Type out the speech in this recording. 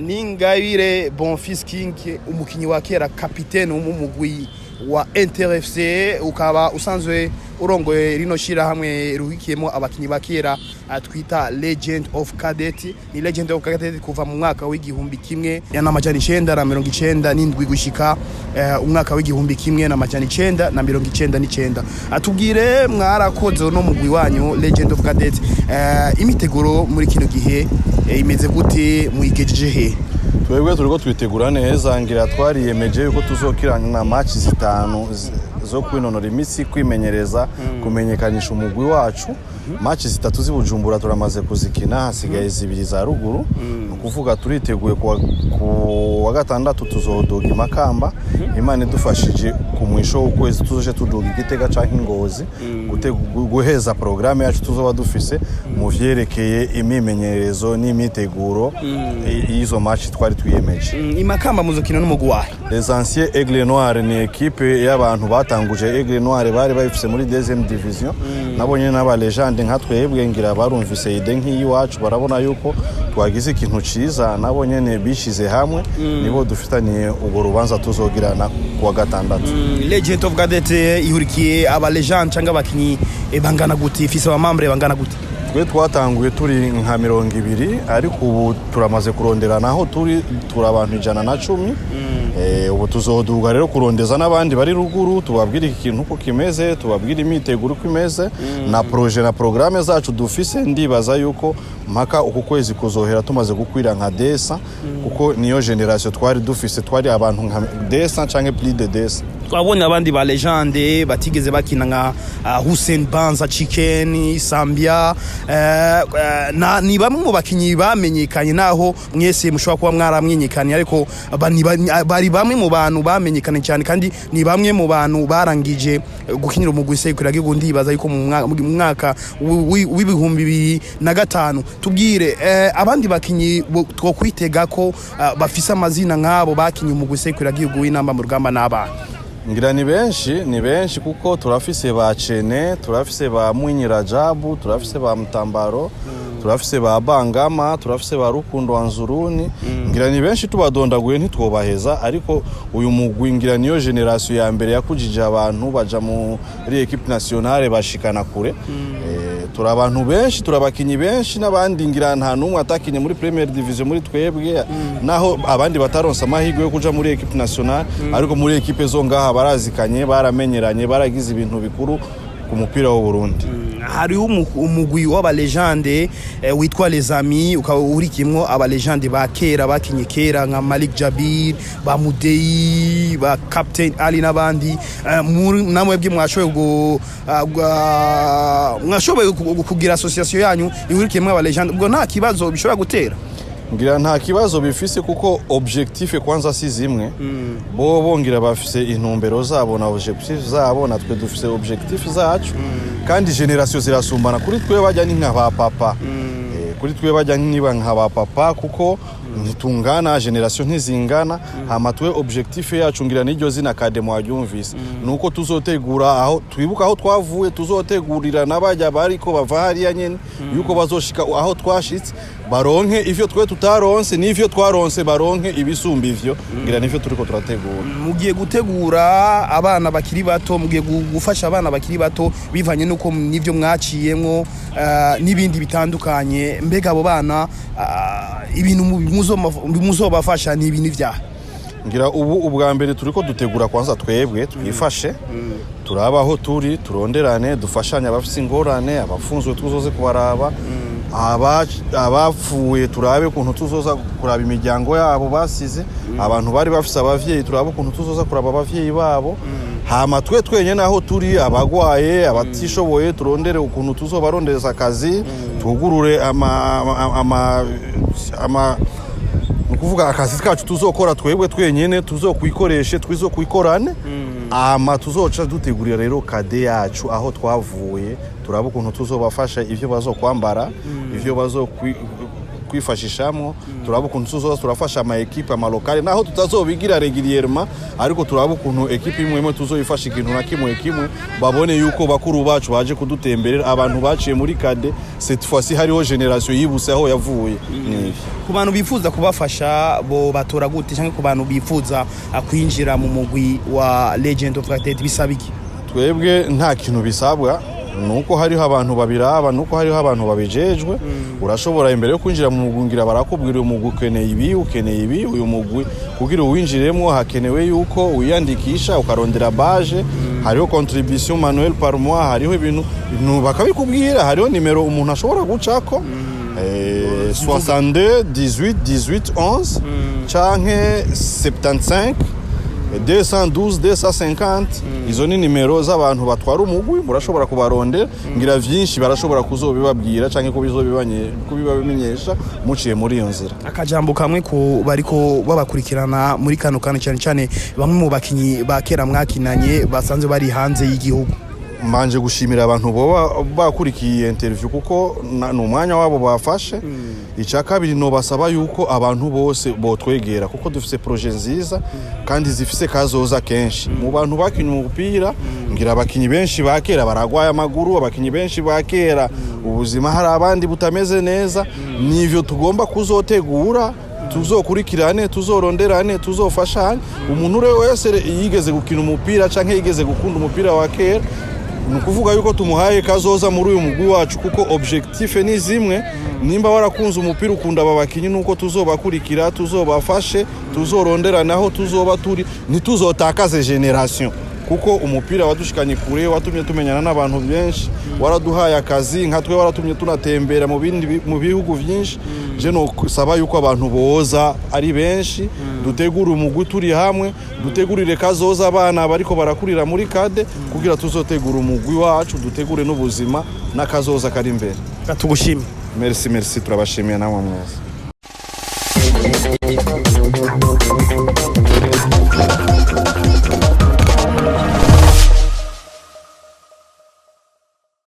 Ningabire Bonfils King umukinyi wa kera kapitene w'umugwi wa Inter FC ukaba usanzwe urongoye rino shira hamwe ruhikiyemo abakinyi ba kera twita Legend of Cadet. Ni Legend of Cadet kuva mu mwaka w'igihumbi kimwe na majana 997 gushika umwaka w'igihumbi kimwe na majana 999. Atubwire mwarakoze no mugwi wanyu Legend of Cadet, imiteguro muri kino gihe imeze gute, muyigejeje he? Twebwe turiko twitegura neza, ngira twariyemeje yuko tuzokirana na match zitanu zo kwinonora imitsi, kwimenyereza kumenyekanisha umugwi wacu. Match zitatu zibujumbura turamaze kuzikina, hasigaye zibiri za ruguru. Kuvuga turiteguye ku wa gatandatu tuzodoga Makamba. Imana idufashije ku mwisho w'ukwezi tuzoje tudoga Igitega canke Ngozi, guheza programme yacu tuzoba dufise mu vyerekeye imimenyerezo n'imiteguro izo match twari twiyemeje. Imakamba muzokina n'umugwi wahe? Les anciens Aigle Noir ni equipe y'abantu batanguje Aigle Noir bari bayifise muri 2e division. Nabonye n'aba legende nka twebwe ngira barumvise ide nk'iyi wacu, barabona yuko twagize ikintu ciza, nabonye ne bishize hamwe nibo dufitaniye ubwo rubanza tuzogirana ku wa gatandatu. Legend of Cadet ihurikiye aba legend cyangwa abakinyi bangana gute, ifise abamambre bangana gute? Twe twatanguye turi nka 200 ariko ubu turamaze kurondera naho turi abantu 110. Ubu tuzoduga rero kurondeza n'abandi bari ruguru, tubabwira ikintu uko kimeze, tubabwira imiteguro uko imeze na projet na programme zacu dufise. Ndibaza yuko mpaka uko kwezi kuzohera tumaze gukwira nka desa, kuko niyo generation twari dufise, twari abantu nka desa canke plus de desa. Twabonye abandi ba legende batigeze bakina nka Hussein Banza, Chicken, Sambia, ni bamwe mu bakinyi bamenyekanye naho mwese mushobora kuba mwaramwenyekanye, ariko bari bamwe mu bantu bamenyekanye cyane kandi ni bamwe mu bantu barangije gukinira umugwi sekura gigo. Ndibaza yuko mu mwaka w'ibihumbi 2005 tubwire abandi bakinyi two kwitega ko bafise amazina nk'abo bakinye umugwi sekura gigo w'inamba mu rugamba n'abana. Ngira ni benshi kuko turafise ba Chene, turafise ba Mwinyi Rajabu, turafise ba Mtambaro, turafise ba Bangama, turafise ba Rukundo Wanzuruni. Ngira ni benshi tubadondaguye ntitwobaheza, ariko uyu mugwi ngira niyo generation ya mbere yakujije abantu baja muri equipe nationale bashikana kure. Tura abantu benshi, turabakinyi benshi, n'abandi ngira nta numwe atakinye muri Premier Division muri twebwe, naho abandi bataronsa amahirwe yo kuja muri equipe nationale, ariko muri equipe zo ngaha barazikanye, baramenyeranye, baragize ibintu bikuru ku mupira w'u Burundi. Hari umugwi w'aba legende witwa Les Amis, ukaba urikimwo aba legende ba kera bakinye kera nka Malik Jabir, ba Mudeyi, ba Captain Ali n'abandi. Namwebwe mwashoboye kugira association yanyu ihurikiyemo aba legende, ubwo nta kibazo bishobora gutera? Ngira nta kibazo bifise kuko objectif kwanza si zimwe. Bo bongira bafise intumbero zabo na objectif zabo, natwe dufise objectif zacu. Kandi generation zirasumbana, kuri twe bajya ni nka ba papa, kuri twe bajya niba nka ba papa kuko ntitungana, generation ntizingana. Hama twe objectif yacu ngira n'iryo zina Academy waryumvise, nuko tuzotegura aho twibuka aho twavuye, tuzotegurira nabajya bariko bava hariya nyene yuko bazoshika aho twashitse, baronke ivyo twe tutaronse, n'ivyo twaronse baronke ibisumba ivyo. Ngira n'ivyo turiko turategura. Mugiye gutegura abana bakiri bato, mugiye gufasha abana bakiri bato bivanye nuko n'ivyo mwaciyemwo n'ibindi bitandukanye. Mbega abo bana ibintu muzobafasha ni ibintu vya? Ngira ubu ubwa mbere turiko dutegura kwanza twebwe twifashe, turabaho turi turonderane, dufashanya abafise ingorane, abafunzwe tuzoze kubaraba, abafuye turabe ukuntu tuzoza kuraba imiryango yabo basize, abantu bari bafise abavyeyi turabe ukuntu tuzoza kuraba abavyeyi babo. Hama twenye naho turi abagwaye, abatishoboye turondere ukuntu tuzobarondereza akazi, tugurure nukuvuga akazi kacu tuzokora twebwe twenyene, tuzokwikoreshe, twizokwikorane. Tuzoca dutegurira rero kade yacu aho twavuye, turaba ukuntu tuzobafasha ivyo bazokwambara, ivyo kwifashishamo turaba ukuntu tuzoza turafasha ama equipe amalokale naho tutazobigira régulièrement ariko turaba ukuntu equipe imwe tuzoyifasha ikintu na kimwe babone yuko bakuru bacu baje kudutemberera abantu baciye muri kade cette fois-ci hariho generation yibuse aho yavuye ku bantu bifuza kubafasha bo batora gute cyangwa ku bantu bifuza kwinjira mu mugwi wa Legend of Quartet bisabiki twebwe nta kintu bisabwa nuko hariho abantu babiraba nuko hariho abantu babijejwe urashobora imbere yo kwinjira mu mugungira barakubwira umugwi ukeneye ibi uyu mugwi kugira uwinjiremo hakenewe yuko wiyandikisha ukarondera base hariho contribution manuel par mois hariho ibintu bakabikubwira hariho nimero umuntu ashobora gucako 62 18 18 11 canke 75 212 250 izo ni nimero z'abantu batwara umugwi murashobora kubarondera ngira vyinshi barashobora kuzobibabwira canke kubibamenyesha muciye muri iyo nzira akajambo kamwe ko bariko babakurikirana muri kano cyane bamwe mu bakinyi bakera mwakinanye basanzwe bari hanze y'igihugu manje gushimira abantu boba bakurikiye interview kuko no mwanya wabo bafashe icya kabiri no basaba yuko abantu bose botwegera kuko dufise projet nziza kandi zifise kazoza kenshi mu bantu bakinye umupira ngira abakinyi benshi bakera baragwaye amaguru abakinyi benshi bakera ubuzima hari abandi butameze neza nivyo tugomba kuzotegura tuzokurikirane tuzoronderane tuzofashanye umuntu wese yigeze gukina umupira canke yigeze gukunda umupira wa kera nukuvuga yuko tumuhaye kazoza muri uyu mugwi wacu kuko objectif ni zimwe nimba warakunze umupira ukunda ababakinyi nuko tuzobakurikira tuzobafashe tuzoronderana aho tuzoba turi ntituzotakaze generation kuko umupira wadushikanye kure watumye tumenyana n'abantu benshi waraduhaye akazi nkatwe waratumye tunatembera mu bihugu byinshi je no saba yuko abantu boza ari benshi dutegura umugwi turi hamwe dutegurire kazoza abana bariko barakurira muri kade kugira tuzotegura umugwi wacu dutegure n'ubuzima n'akazoza kari imbere tugushimye merci turabashimiye namwe mwese